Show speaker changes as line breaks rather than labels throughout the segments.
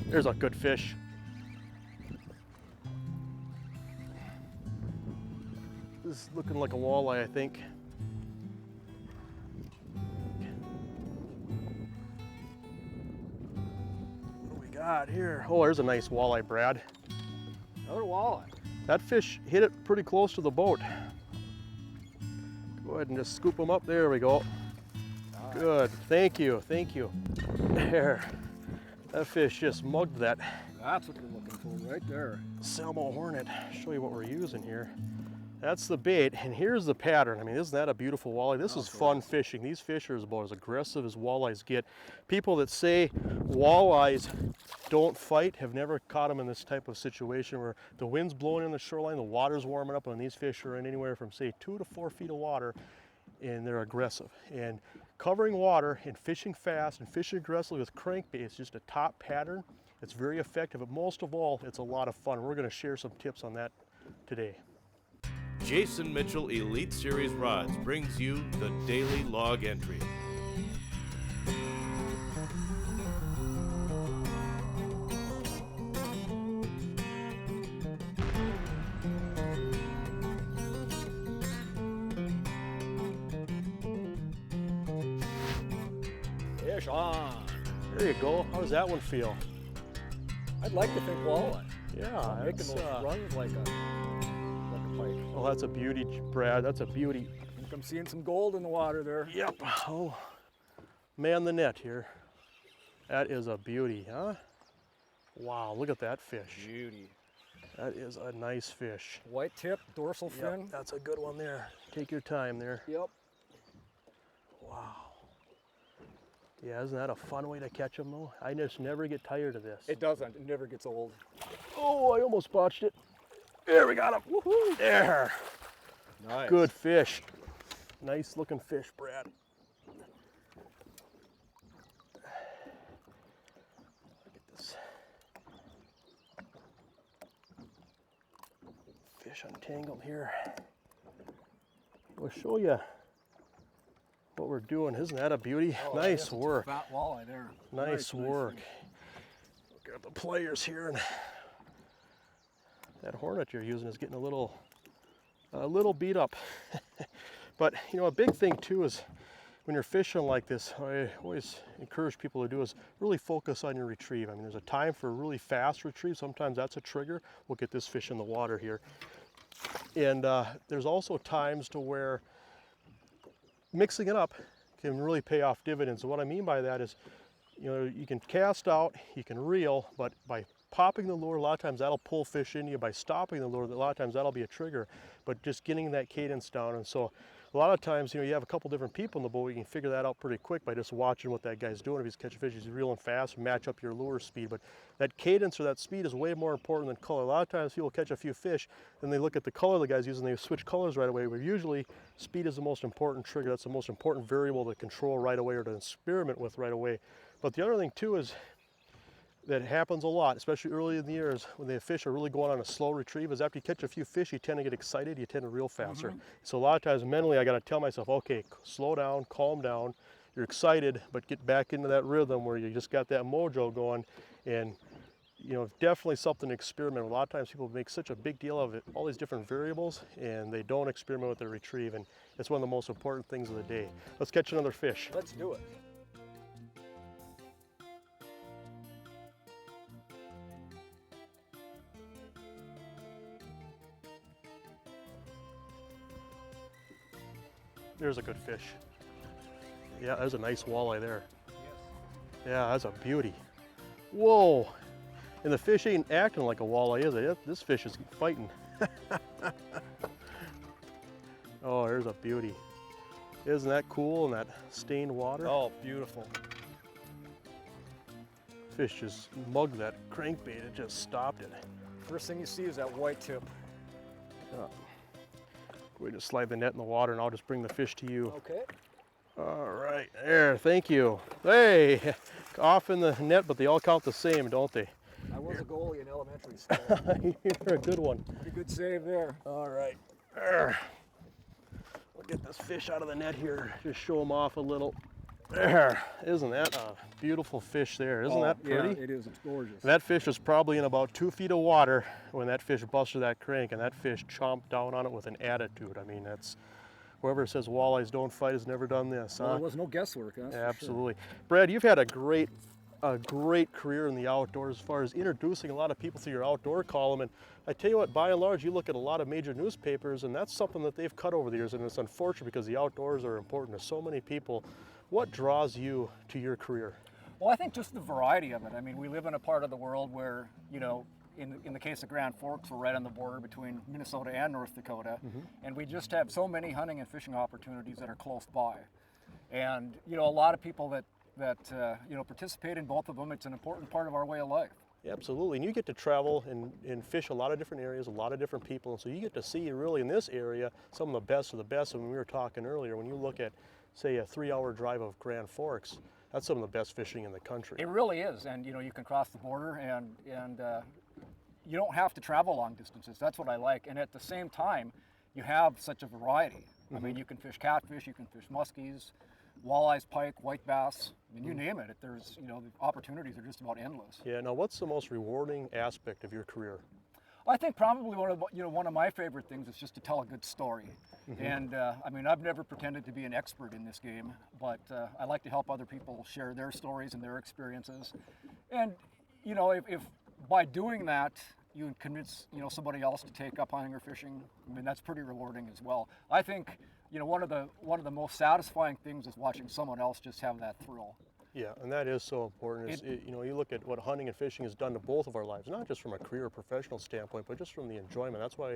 There's a good fish. This is looking like a walleye, I think. What do we got here? Oh, there's a nice walleye, Brad.
Another walleye.
That fish hit it pretty close to the boat. Go ahead and just scoop them up. There we go. Good. Thank you. Thank you. There. That fish just mugged that.
That's what you're looking for right there.
Salmo Hornet. Show you what we're using here. That's the bait, and here's the pattern. I mean, isn't that a beautiful walleye? This is fun fishing. These fish are about as aggressive as walleyes get. People that say walleyes don't fight have never caught them in this type of situation where the wind's blowing in the shoreline, the water's warming up, and these fish are in anywhere from, say, 2 to 4 feet of water, and they're aggressive. And covering water and fishing fast and fishing aggressively with crankbait is just a top pattern. It's very effective, but most of all, it's a lot of fun. We're going to share some tips on that today.
Jason Mitchell Elite Series Rods brings you the Daily Log Entry.
Fish on.
There you go. How does that one feel?
I'd like to think walleye.
Yeah,
Making
that's,
those runs like a pike.
oh, that's a beauty, Brad. That's a beauty.
I think I'm seeing some gold in the water there.
Yep. Oh, man the net here. That is a beauty, huh? Wow, look at that fish.
Beauty.
That is a nice fish.
White tip, dorsal fin.
Yep, that's a good one there. Take your time there.
Yep.
Wow. Yeah, isn't that a fun way to catch them though? I just never get tired of this.
It doesn't. It never gets old.
Oh, I almost botched it. There, we got him. Woohoo! There.
Nice.
Good fish. Nice looking fish, Brad. Look at this. Fish untangled here. We'll show you what we're doing. Isn't that a beauty?
Oh,
Nice work.
Fat walleye there.
Nice work.
Nice.
Look at the players here, and that Hornet you're using is getting a little beat up. But you know, a big thing too is when you're fishing like this, I always encourage people to do is really focus on your retrieve. I mean, there's a time for a really fast retrieve. Sometimes that's a trigger. We'll get this fish in the water here. And there's also times to where mixing it up can really pay off dividends. And what I mean by that is, you know, you can cast out, you can reel, but by popping the lure, a lot of times that'll pull fish into you. By stopping the lure, a lot of times that'll be a trigger. But just getting that cadence down. And so a lot of times, you know, you have a couple different people in the boat, you can figure that out pretty quick by just watching what that guy's doing. If he's catching fish, he's reeling fast, match up your lure speed. But that cadence or that speed is way more important than color. A lot of times people catch a few fish, then they look at the color the guy's using, they switch colors right away. But usually speed is the most important trigger. That's the most important variable to control right away or to experiment with right away. But the other thing too is that happens a lot, especially early in the years when the fish are really going on a slow retrieve, is after you catch a few fish, you tend to get excited, you tend to reel faster. So a lot of times mentally I gotta tell myself, okay, slow down, calm down, you're excited, but get back into that rhythm where you just got that mojo going. And you know, definitely something to experiment with. A lot of times people make such a big deal of it, all these different variables, and they don't experiment with their retrieve, and it's one of the most important things of the day. Let's catch another fish.
Let's do it.
There's a good fish. Yeah, there's a nice walleye there.
Yes.
Yeah, that's a beauty. Whoa! And the fish ain't acting like a walleye, is it? This fish is fighting. Oh, there's a beauty. Isn't that cool in that stained water?
Oh, beautiful.
Fish just mugged that crankbait, it just stopped it.
First thing you see is that white tip.
We just slide the net in the water and I'll just bring the fish to you.
Okay.
All right, there, thank you. Hey, off in the net, but they all count the same, don't they?
I was a goalie in elementary school.
You're a good one.
Pretty good save there.
All right. We'll get this fish out of the net here. Just show him off a little. There, isn't that a beautiful fish there? Isn't that pretty?
Yeah, it is. It's gorgeous.
That fish was probably in about 2 feet of water when that fish busted that crank, and that fish chomped down on it with an attitude. I mean, that's, whoever says walleyes don't fight has never done this,
Well,
huh?
there was no guesswork, that's for
Absolutely. Brad, you've had a great career in the outdoors as far as introducing a lot of people to your outdoor column. And I tell you what, by and large, you look at a lot of major newspapers, and that's something that they've cut over the years, and it's unfortunate because the outdoors are important to so many people. What draws you to your career?
Well, I think just the variety of it. I mean, we live in a part of the world where, you know, in the case of Grand Forks, we're right on the border between Minnesota and North Dakota, and we just have so many hunting and fishing opportunities that are close by. And, you know, a lot of people that you know, participate in both of them. It's an important part of our way of life.
Yeah, absolutely, and you get to travel and fish a lot of different areas, a lot of different people, and so you get to see really in this area some of the best of the best. And when we were talking earlier, when you look at, say, a 3-hour drive of Grand Forks, that's some of the best fishing in the country.
It really is, and you know, you can cross the border and you don't have to travel long distances. That's what I like, and at the same time, you have such a variety. I mean, you can fish catfish, you can fish muskies, walleyes, pike, white bass. I mean, you name it. There's, you know, the opportunities are just about endless.
Yeah. Now, what's the most rewarding aspect of your career?
I think probably one of my favorite things is just to tell a good story. And I mean, I've never pretended to be an expert in this game, but I like to help other people share their stories and their experiences. And you know, if by doing that you convince, you know, somebody else to take up hunting or fishing, I mean, that's pretty rewarding as well. I think, you know, one of the most satisfying things is watching someone else just have that thrill.
Yeah, and that is so important. You know, you look at what hunting and fishing has done to both of our lives, not just from a career or professional standpoint, but just from the enjoyment. That's why,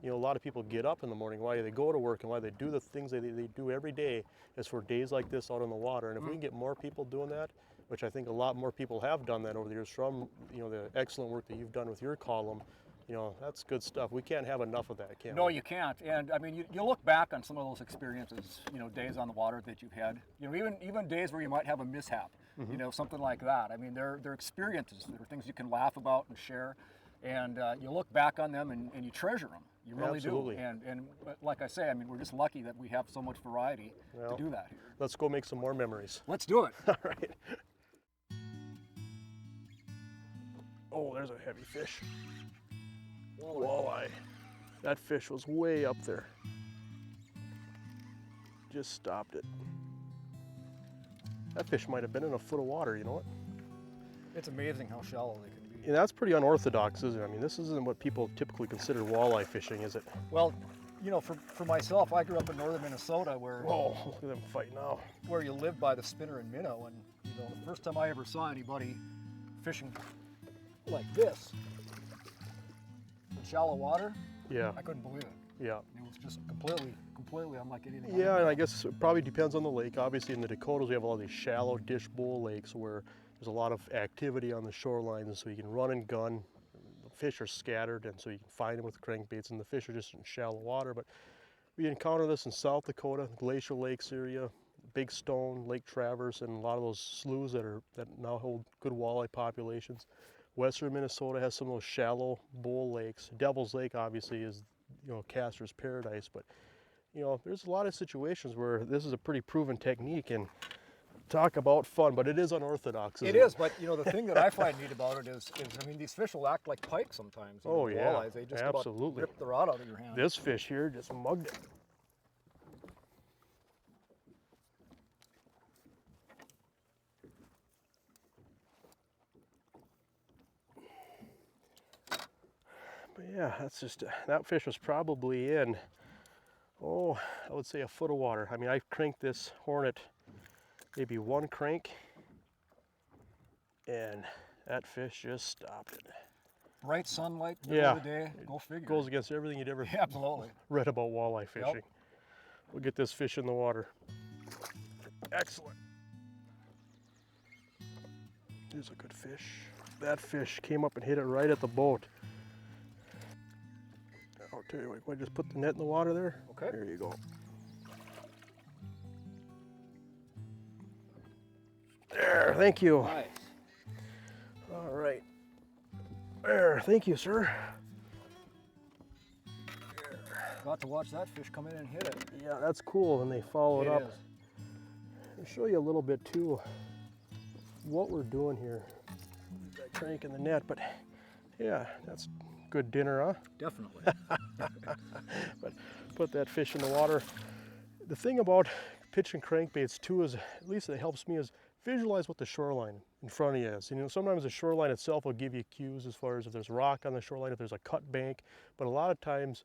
you know, a lot of people get up in the morning, why they go to work and why they do the things they do every day is for days like this out on the water. And if we can get more people doing that, which I think a lot more people have done that over the years from, you know, the excellent work that you've done with your column, you know, that's good stuff. We can't have enough of that, can we?
No, you can't. And I mean, you look back on some of those experiences, you know, days on the water that you've had, you know, even days where you might have a mishap, you know, something like that. I mean, they're experiences. They're things you can laugh about and share. And you look back on them and you treasure them. You really
Absolutely.
do. And like I say, I mean, we're just lucky that we have so much variety to do that here.
Let's go make some more memories.
Let's do it.
All right. Oh, there's a heavy fish. Walleye. That fish was way up there. Just stopped it. That fish might have been in a foot of water, you know what?
It's amazing how shallow they can be.
And that's pretty unorthodox, isn't it? I mean, this isn't what people typically consider walleye fishing, is it?
Well, you know, for myself, I grew up in northern Minnesota where
Whoa, look at them fight now.
where you live by the spinner and minnow, and you know, the first time I ever saw anybody fishing like this in shallow water,
Yeah,
I couldn't believe it.
yeah.
It was just completely unlike anything.
Yeah, and I guess it probably depends on the lake. Obviously, in the Dakotas, we have a lot of these shallow dish bowl lakes where there's a lot of activity on the shorelines, and so you can run and gun. The fish are scattered, and so you can find them with crankbaits, and the fish are just in shallow water. But we encounter this in South Dakota, Glacial Lakes area, Big Stone, Lake Traverse, and a lot of those sloughs that now hold good walleye populations. Western Minnesota has some of those shallow bowl lakes. Devil's Lake obviously is, you know, caster's paradise, but you know, there's a lot of situations where this is a pretty proven technique, and talk about fun, but it is unorthodox.
It is, but you know, the thing that I find neat about it is I mean, these fish will act like pike sometimes.
Oh
the
yeah,
walleyes, they just
absolutely.
about rip the rod out of your hand.
This fish here just mugged it. But yeah, that's just, that fish was probably in, oh, I would say a foot of water. I mean, I've cranked this Hornet maybe one crank, and that fish just stopped it.
Bright sunlight, middle of the day, go figure.
Goes against everything you'd ever
Absolutely.
read about walleye fishing.
Yep.
We'll get this fish in the water. Excellent. Here's a good fish. That fish came up and hit it right at the boat. I'll tell you what, just put the net in the water there.
Okay.
There you go. There, thank you.
Nice.
All right. There, thank you, sir.
Got to watch that fish come in and hit it.
Yeah, that's cool when they follow it up.
Is.
I'll show you a little bit too what we're doing here. That crank in the net, but yeah, that's good dinner, huh?
Definitely.
But put that fish in the water. The thing about pitching crankbaits too is, at least it helps me, is visualize what the shoreline in front of you is. You know, sometimes the shoreline itself will give you cues as far as if there's rock on the shoreline, if there's a cut bank, but a lot of times,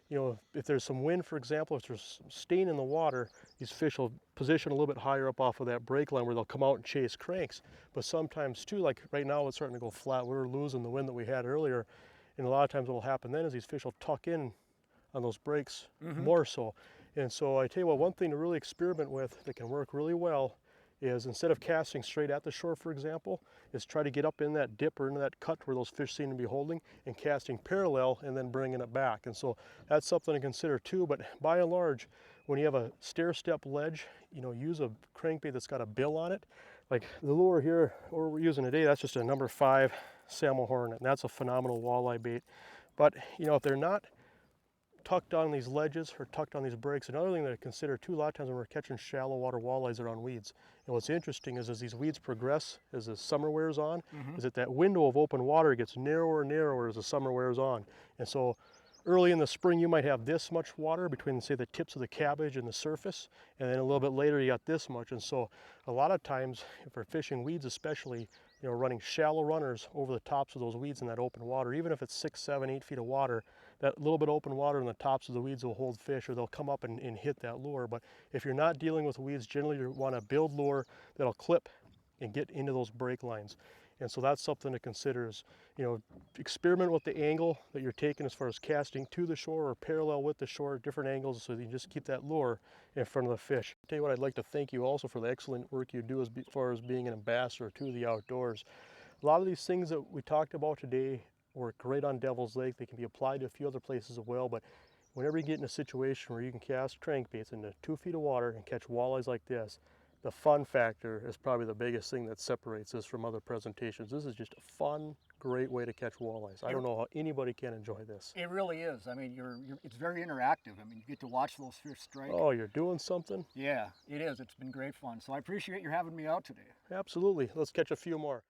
you know, if there's some wind, for example, if there's stain in the water, these fish will position a little bit higher up off of that break line where they'll come out and chase cranks. But sometimes too, like right now it's starting to go flat, we were losing the wind that we had earlier, and a lot of times what will happen then is these fish will tuck in on those breaks more so. And so I tell you what, one thing to really experiment with that can work really well is, instead of casting straight at the shore, for example, is try to get up in that dip or into that cut where those fish seem to be holding and casting parallel and then bringing it back. And so that's something to consider too. But by and large, when you have a stair-step ledge, you know, use a crankbait that's got a bill on it. Like the lure here, or we're using today, that's just a number 5 Salmo Hornet, and that's a phenomenal walleye bait. But you know, if they're not tucked on these ledges or tucked on these breaks, another thing to consider too, a lot of times when we're catching shallow water walleyes, are on weeds. And what's interesting is, as these weeds progress, as the summer wears on, is that window of open water gets narrower and narrower as the summer wears on. And so early in the spring you might have this much water between, say, the tips of the cabbage and the surface, and then a little bit later you got this much. And so a lot of times, if we're fishing weeds especially, you know, running shallow runners over the tops of those weeds in that open water, even if it's 6, 7, 8 feet of water, that little bit of open water in the tops of the weeds will hold fish, or they'll come up and hit that lure. But if you're not dealing with weeds, generally you want to build lure that'll clip and get into those break lines. And so that's something to consider, is, you know, experiment with the angle that you're taking as far as casting to the shore or parallel with the shore, different angles, so that you just keep that lure in front of the fish. I'll tell you what, I'd like to thank you also for the excellent work you do as far as being an ambassador to the outdoors. A lot of these things that we talked about today work great on Devil's Lake. They can be applied to a few other places as well, but whenever you get in a situation where you can cast crankbaits into 2 feet of water and catch walleyes like this, the fun factor is probably the biggest thing that separates this from other presentations. This is just a fun, great way to catch walleyes. I don't know how anybody can enjoy this.
It really is. I mean, it's very interactive. I mean, you get to watch those fish strike.
Oh, you're doing something?
Yeah, it is. It's been great fun. So I appreciate you having me out today.
Absolutely. Let's catch a few more.